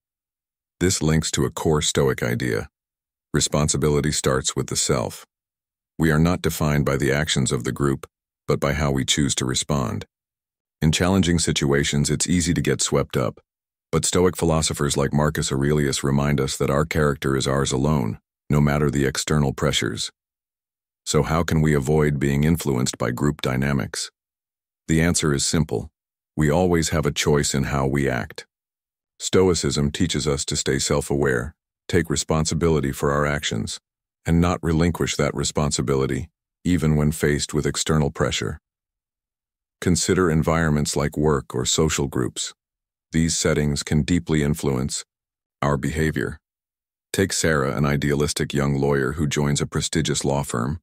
This links to a core Stoic idea. Responsibility starts with the self. We are not defined by the actions of the group, but by how we choose to respond. In challenging situations, it's easy to get swept up, but Stoic philosophers like Marcus Aurelius remind us that our character is ours alone, no matter the external pressures. So how can we avoid being influenced by group dynamics? The answer is simple. We always have a choice in how we act. Stoicism teaches us to stay self-aware, take responsibility for our actions, and not relinquish that responsibility, even when faced with external pressure. Consider environments like work or social groups. These settings can deeply influence our behavior. Take Sarah, an idealistic young lawyer who joins a prestigious law firm.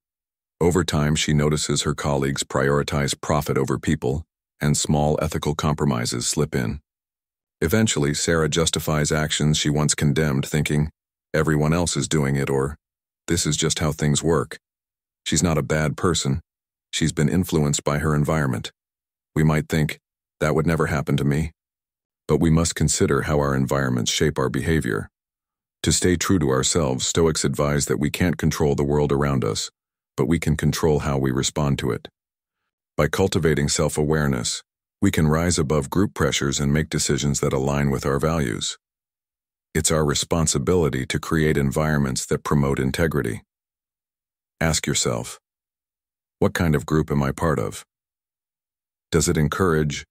Over time, she notices her colleagues prioritize profit over people, and small ethical compromises slip in. Eventually, Sarah justifies actions she once condemned, thinking, everyone else is doing it, or this is just how things work. She's not a bad person. She's been influenced by her environment. We might think, that would never happen to me. But we must consider how our environments shape our behavior. To stay true to ourselves, Stoics advise that we can't control the world around us, but we can control how we respond to it. By cultivating self-awareness, we can rise above group pressures and make decisions that align with our values. It's our responsibility to create environments that promote integrity. Ask yourself, what kind of group am I part of? Does it encourage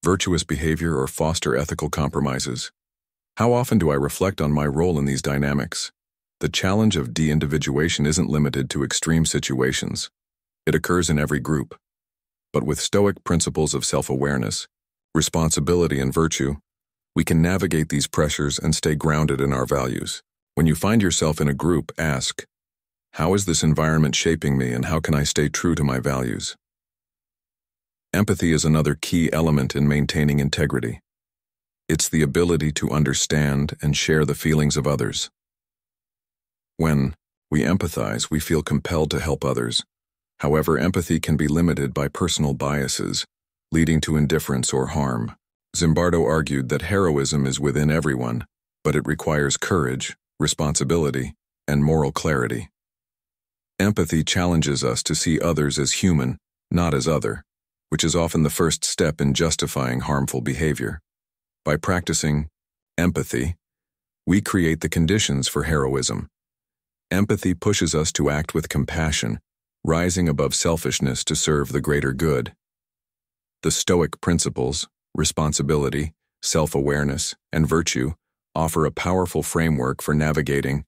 virtuous behavior or foster ethical compromises? How often do I reflect on my role in these dynamics? The challenge of de-individuation isn't limited to extreme situations. It occurs in every group. But with Stoic principles of self-awareness, responsibility, and virtue, We can navigate these pressures and stay grounded in our values. When you find yourself in a group, ask, how is this environment shaping me and how can I stay true to my values? Empathy is another key element in maintaining integrity. It's the ability to understand and share the feelings of others. When we empathize, we feel compelled to help others. However, empathy can be limited by personal biases, leading to indifference or harm. Zimbardo argued that heroism is within everyone, but it requires courage, responsibility, and moral clarity. Empathy challenges us to see others as human, not as other, which is often the first step in justifying harmful behavior. By practicing empathy, we create the conditions for heroism. Empathy pushes us to act with compassion, rising above selfishness to serve the greater good. The Stoic principles, responsibility, self-awareness, and virtue offer a powerful framework for navigating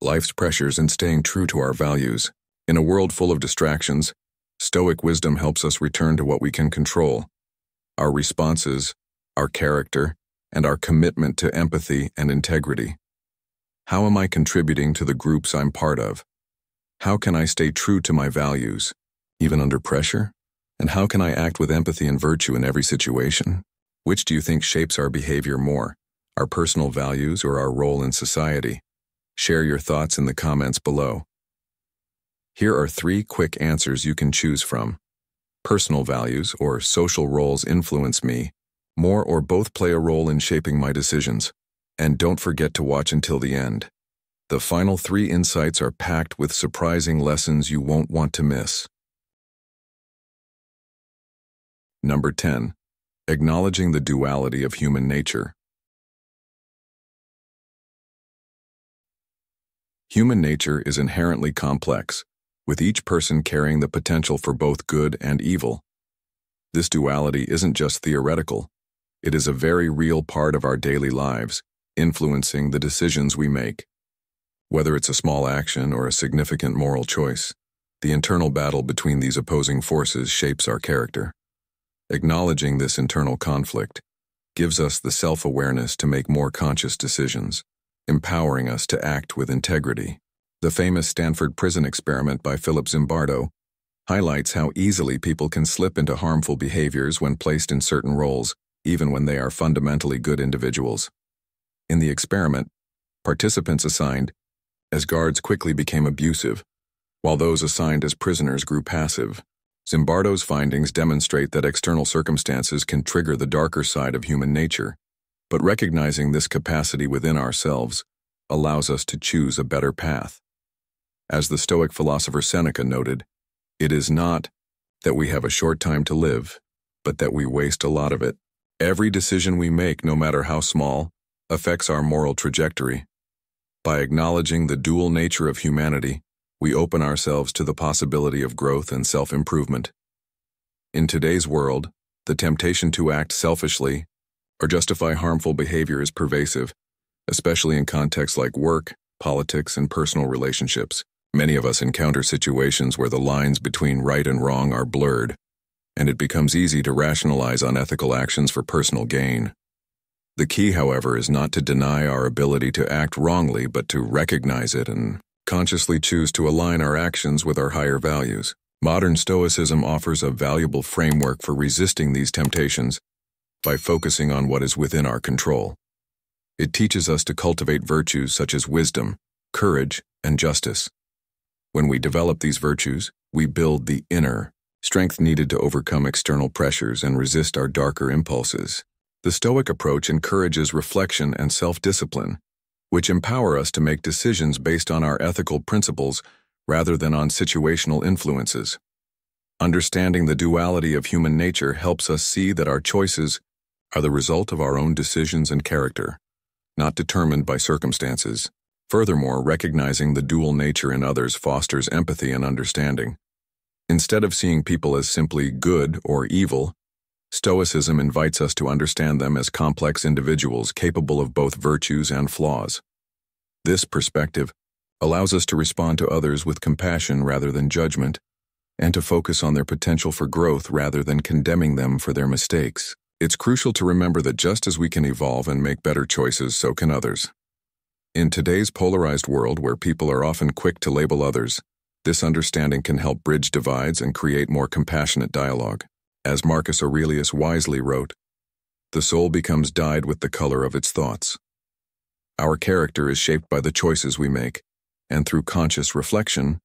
life's pressures and staying true to our values. In a world full of distractions, Stoic wisdom helps us return to what we can control: our responses, our character, and our commitment to empathy and integrity. How am I contributing to the groups I'm part of? How can I stay true to my values, even under pressure? And how can I act with empathy and virtue in every situation? Which do you think shapes our behavior more, our personal values or our role in society? Share your thoughts in the comments below. Here are 3 quick answers you can choose from. Personal values or social roles influence me. More or both play a role in shaping my decisions. And don't forget to watch until the end. The final 3 insights are packed with surprising lessons you won't want to miss. Number 10. Acknowledging the duality of human nature. Human nature is inherently complex, with each person carrying the potential for both good and evil. This duality isn't just theoretical. It is a very real part of our daily lives, influencing the decisions we make. Whether it's a small action or a significant moral choice, the internal battle between these opposing forces shapes our character. Acknowledging this internal conflict gives us the self-awareness to make more conscious decisions, empowering us to act with integrity. The famous Stanford prison experiment by Philip Zimbardo highlights how easily people can slip into harmful behaviors when placed in certain roles, even when they are fundamentally good individuals. In the experiment, participants assigned as guards quickly became abusive, while those assigned as prisoners grew passive. Zimbardo's findings demonstrate that external circumstances can trigger the darker side of human nature, but recognizing this capacity within ourselves allows us to choose a better path. As the Stoic philosopher Seneca noted, it is not that we have a short time to live, but that we waste a lot of it. Every decision we make, no matter how small, affects our moral trajectory. By acknowledging the dual nature of humanity, we open ourselves to the possibility of growth and self-improvement. In today's world, the temptation to act selfishly or justify harmful behavior is pervasive, especially in contexts like work, politics, and personal relationships. Many of us encounter situations where the lines between right and wrong are blurred, and it becomes easy to rationalize unethical actions for personal gain. The key, however, is not to deny our ability to act wrongly, but to recognize it and consciously choose to align our actions with our higher values. Modern Stoicism offers a valuable framework for resisting these temptations by focusing on what is within our control. It teaches us to cultivate virtues such as wisdom, courage, and justice. When we develop these virtues, we build the inner strength needed to overcome external pressures and resist our darker impulses. The Stoic approach encourages reflection and self-discipline, which empower us to make decisions based on our ethical principles rather than on situational influences. Understanding the duality of human nature helps us see that our choices are the result of our own decisions and character, not determined by circumstances. Furthermore, recognizing the dual nature in others fosters empathy and understanding. Instead of seeing people as simply good or evil, Stoicism invites us to understand them as complex individuals capable of both virtues and flaws. This perspective allows us to respond to others with compassion rather than judgment, and to focus on their potential for growth rather than condemning them for their mistakes. It's crucial to remember that just as we can evolve and make better choices, so can others. In today's polarized world where people are often quick to label others, this understanding can help bridge divides and create more compassionate dialogue. As Marcus Aurelius wisely wrote, "The soul becomes dyed with the color of its thoughts." Our character is shaped by the choices we make, and through conscious reflection,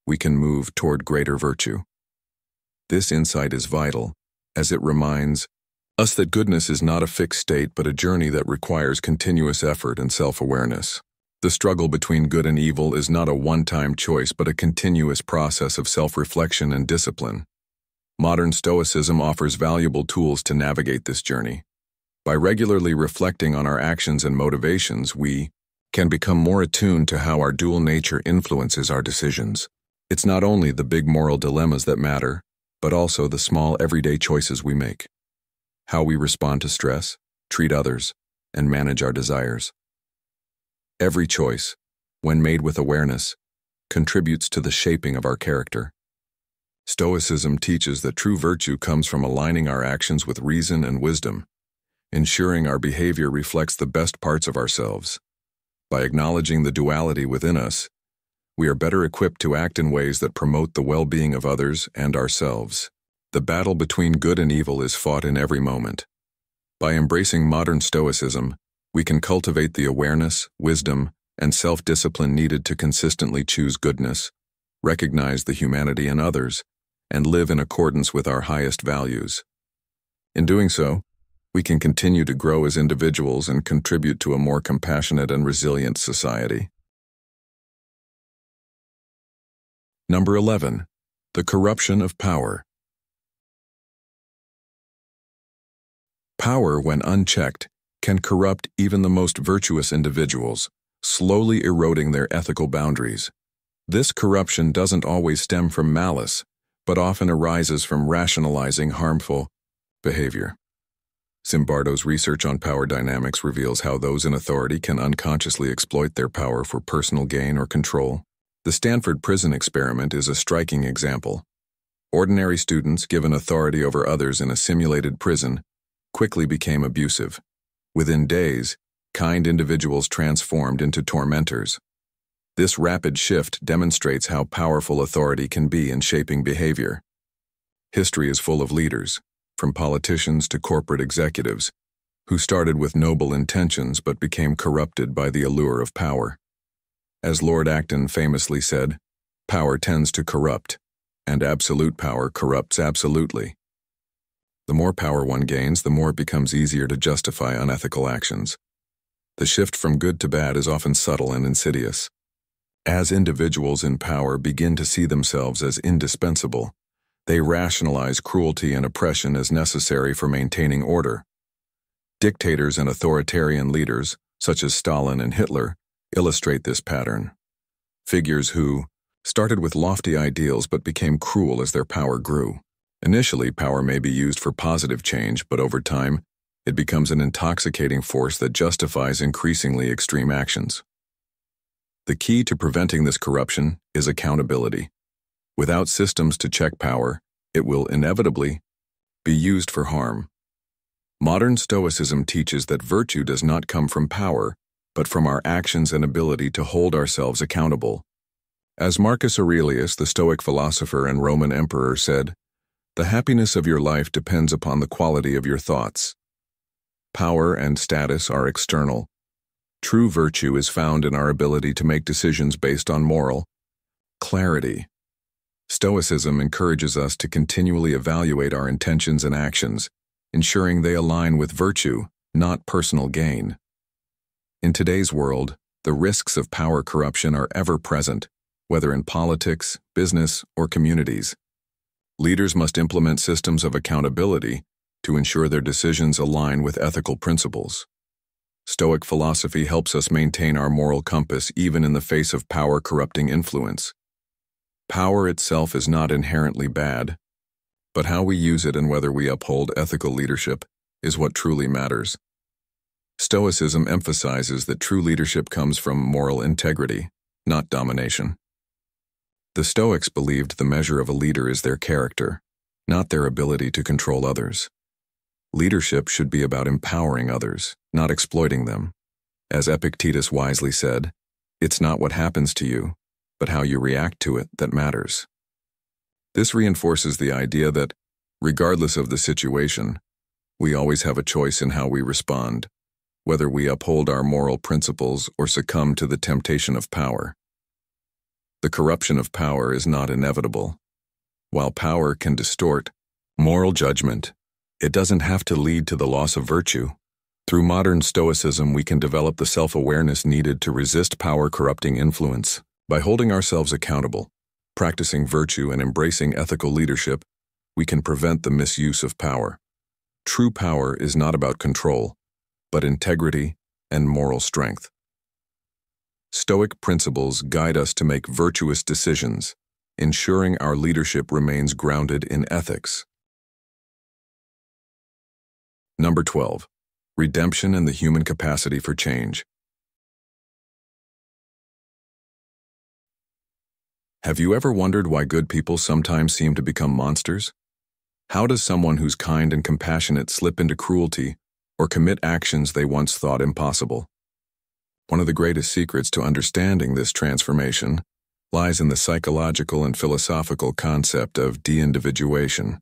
we can move toward greater virtue. This insight is vital, as it reminds us that goodness is not a fixed state but a journey that requires continuous effort and self-awareness. The struggle between good and evil is not a one-time choice but a continuous process of self-reflection and discipline. Modern Stoicism offers valuable tools to navigate this journey. By regularly reflecting on our actions and motivations, we can become more attuned to how our dual nature influences our decisions. It's not only the big moral dilemmas that matter, but also the small everyday choices we make. How we respond to stress, treat others, and manage our desires. Every choice, when made with awareness, contributes to the shaping of our character. Stoicism teaches that true virtue comes from aligning our actions with reason and wisdom, ensuring our behavior reflects the best parts of ourselves. By acknowledging the duality within us, we are better equipped to act in ways that promote the well-being of others and ourselves. The battle between good and evil is fought in every moment. By embracing modern Stoicism, we can cultivate the awareness, wisdom, and self-discipline needed to consistently choose goodness, recognize the humanity in others, and live in accordance with our highest values. In doing so, we can continue to grow as individuals and contribute to a more compassionate and resilient society. Number 11. The corruption of power. Power, when unchecked, can corrupt even the most virtuous individuals, slowly eroding their ethical boundaries. This corruption doesn't always stem from malice, but often arises from rationalizing harmful behavior. Zimbardo's research on power dynamics reveals how those in authority can unconsciously exploit their power for personal gain or control. The Stanford prison experiment is a striking example. Ordinary students given authority over others in a simulated prison quickly became abusive. Within days, kind individuals transformed into tormentors. This rapid shift demonstrates how powerful authority can be in shaping behavior. History is full of leaders, from politicians to corporate executives, who started with noble intentions but became corrupted by the allure of power. As Lord Acton famously said, "Power tends to corrupt, and absolute power corrupts absolutely." The more power one gains, the more it becomes easier to justify unethical actions. The shift from good to bad is often subtle and insidious. As individuals in power begin to see themselves as indispensable, they rationalize cruelty and oppression as necessary for maintaining order. Dictators and authoritarian leaders, such as Stalin and Hitler, illustrate this pattern. Figures who started with lofty ideals but became cruel as their power grew. Initially, power may be used for positive change, but over time, it becomes an intoxicating force that justifies increasingly extreme actions. The key to preventing this corruption is accountability. Without systems to check power, it will inevitably be used for harm. Modern Stoicism teaches that virtue does not come from power, but from our actions and ability to hold ourselves accountable. As Marcus Aurelius, the Stoic philosopher and Roman emperor, said, "The happiness of your life depends upon the quality of your thoughts." Power and status are external. True virtue is found in our ability to make decisions based on moral clarity. Stoicism encourages us to continually evaluate our intentions and actions, ensuring they align with virtue, not personal gain. In today's world, the risks of power corruption are ever present, whether in politics, business, or communities. Leaders must implement systems of accountability to ensure their decisions align with ethical principles. Stoic philosophy helps us maintain our moral compass even in the face of power-corrupting influence. Power itself is not inherently bad, but how we use it and whether we uphold ethical leadership is what truly matters. Stoicism emphasizes that true leadership comes from moral integrity, not domination. The Stoics believed the measure of a leader is their character, not their ability to control others. Leadership should be about empowering others, not exploiting them. As Epictetus wisely said, "It's not what happens to you, but how you react to it that matters." This reinforces the idea that, regardless of the situation, we always have a choice in how we respond, whether we uphold our moral principles or succumb to the temptation of power. The corruption of power is not inevitable. While power can distort moral judgment, it doesn't have to lead to the loss of virtue. Through modern Stoicism, we can develop the self-awareness needed to resist power-corrupting influence. By holding ourselves accountable, practicing virtue, and embracing ethical leadership, we can prevent the misuse of power. True power is not about control, but integrity and moral strength. Stoic principles guide us to make virtuous decisions, ensuring our leadership remains grounded in ethics. Number 12. Redemption and the human capacity for change. Have you ever wondered why good people sometimes seem to become monsters? How does someone who's kind and compassionate slip into cruelty or commit actions they once thought impossible? One of the greatest secrets to understanding this transformation lies in the psychological and philosophical concept of de-individuation,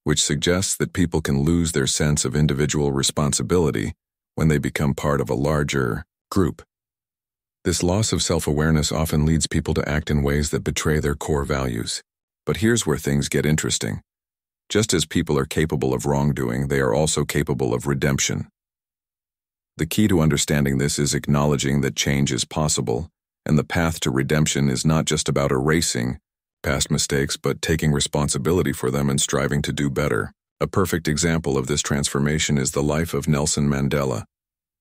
which suggests that people can lose their sense of individual responsibility when they become part of a larger group. This loss of self-awareness often leads people to act in ways that betray their core values. But here's where things get interesting. Just as people are capable of wrongdoing, they are also capable of redemption. The key to understanding this is acknowledging that change is possible, and the path to redemption is not just about erasing past mistakes, but taking responsibility for them and striving to do better. A perfect example of this transformation is the life of Nelson Mandela.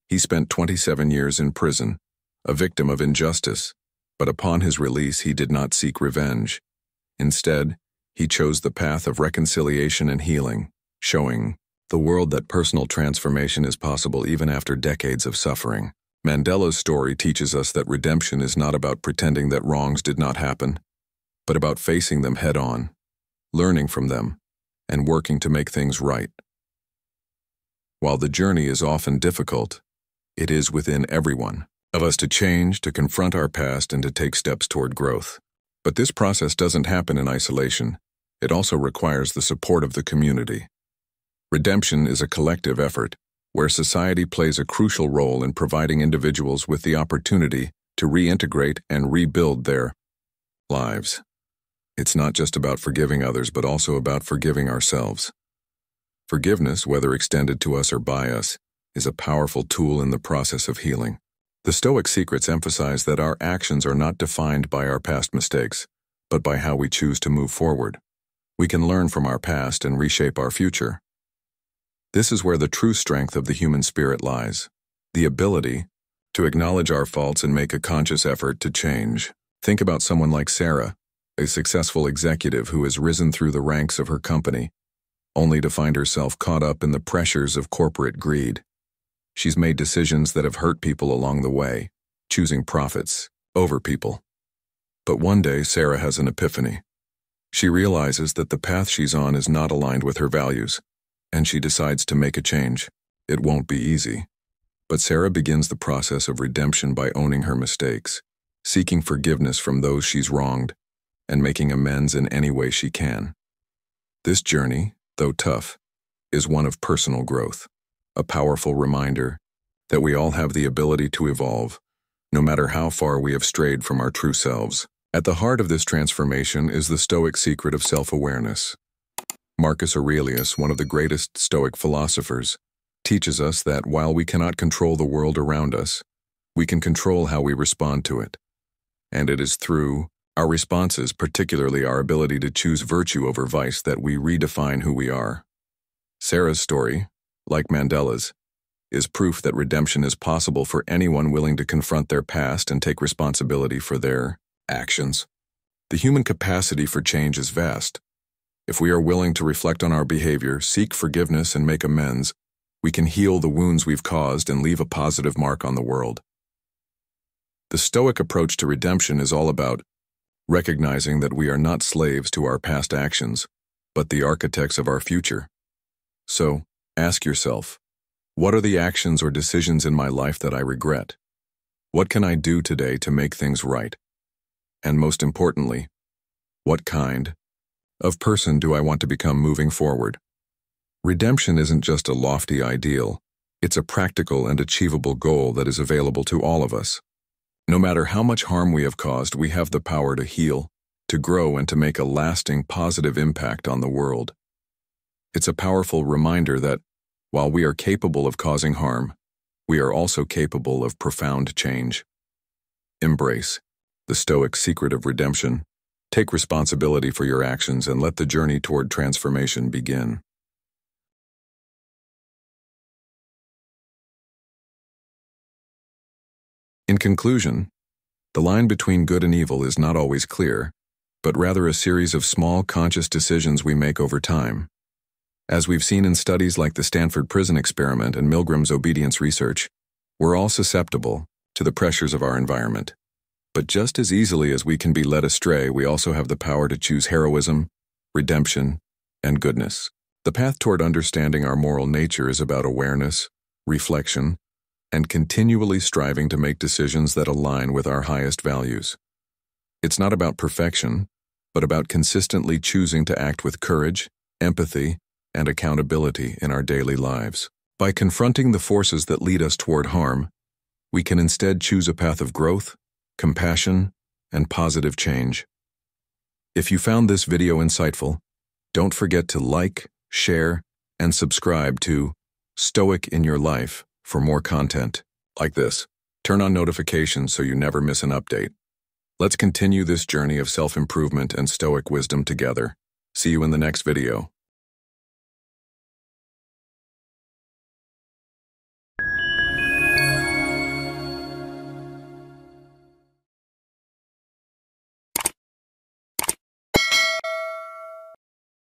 He spent 27 years in prison, a victim of injustice, but upon his release he did not seek revenge. Instead, he chose the path of reconciliation and healing, showing the world that personal transformation is possible even after decades of suffering. Mandela's story teaches us that redemption is not about pretending that wrongs did not happen, but about facing them head-on, learning from them, and working to make things right. While the journey is often difficult, it is within everyone of us to change, to confront our past, and to take steps toward growth. But this process doesn't happen in isolation. It also requires the support of the community. Redemption is a collective effort, where society plays a crucial role in providing individuals with the opportunity to reintegrate and rebuild their lives. It's not just about forgiving others, but also about forgiving ourselves. Forgiveness, whether extended to us or by us, is a powerful tool in the process of healing. The Stoic secrets emphasize that our actions are not defined by our past mistakes, but by how we choose to move forward. We can learn from our past and reshape our future. This is where the true strength of the human spirit lies, the ability to acknowledge our faults and make a conscious effort to change. Think about someone like Sarah, a successful executive who has risen through the ranks of her company, only to find herself caught up in the pressures of corporate greed. She's made decisions that have hurt people along the way, choosing profits over people. But one day, Sarah has an epiphany. She realizes that the path she's on is not aligned with her values, and she decides to make a change. It won't be easy. But Sarah begins the process of redemption by owning her mistakes, seeking forgiveness from those she's wronged, and making amends in any way she can. This journey, though tough, is one of personal growth, a powerful reminder that we all have the ability to evolve, no matter how far we have strayed from our true selves. At the heart of this transformation is the Stoic secret of self-awareness. Marcus Aurelius, one of the greatest Stoic philosophers, teaches us that while we cannot control the world around us, we can control how we respond to it. And it is through our responses, particularly our ability to choose virtue over vice, that we redefine who we are. Sarah's story, like Mandela's, is proof that redemption is possible for anyone willing to confront their past and take responsibility for their actions. The human capacity for change is vast. If we are willing to reflect on our behavior, seek forgiveness, and make amends, we can heal the wounds we've caused and leave a positive mark on the world. The Stoic approach to redemption is all about recognizing that we are not slaves to our past actions, but the architects of our future. So, Ask yourself, what are the actions or decisions in my life that I regret? What can I do today to make things right? And most importantly, what kind of person do I want to become moving forward? Redemption isn't just a lofty ideal, it's a practical and achievable goal that is available to all of us. No matter how much harm we have caused, we have the power to heal, to grow, and to make a lasting positive impact on the world. It's a powerful reminder that, while we are capable of causing harm, we are also capable of profound change. Embrace the Stoic secret of redemption. Take responsibility for your actions and let the journey toward transformation begin. In conclusion, the line between good and evil is not always clear, but rather a series of small conscious decisions we make over time. As we've seen in studies like the Stanford prison experiment and Milgram's obedience research, we're all susceptible to the pressures of our environment. But just as easily as we can be led astray, we also have the power to choose heroism, redemption, and goodness. The path toward understanding our moral nature is about awareness, reflection, and continually striving to make decisions that align with our highest values. It's not about perfection, but about consistently choosing to act with courage, empathy, and accountability in our daily lives. By confronting the forces that lead us toward harm, we can instead choose a path of growth, compassion, and positive change. If you found this video insightful, don't forget to like, share, and subscribe to Stoic in Your Life for more content like this. Turn on notifications so you never miss an update. Let's continue this journey of self-improvement and Stoic wisdom together. See you in the next video.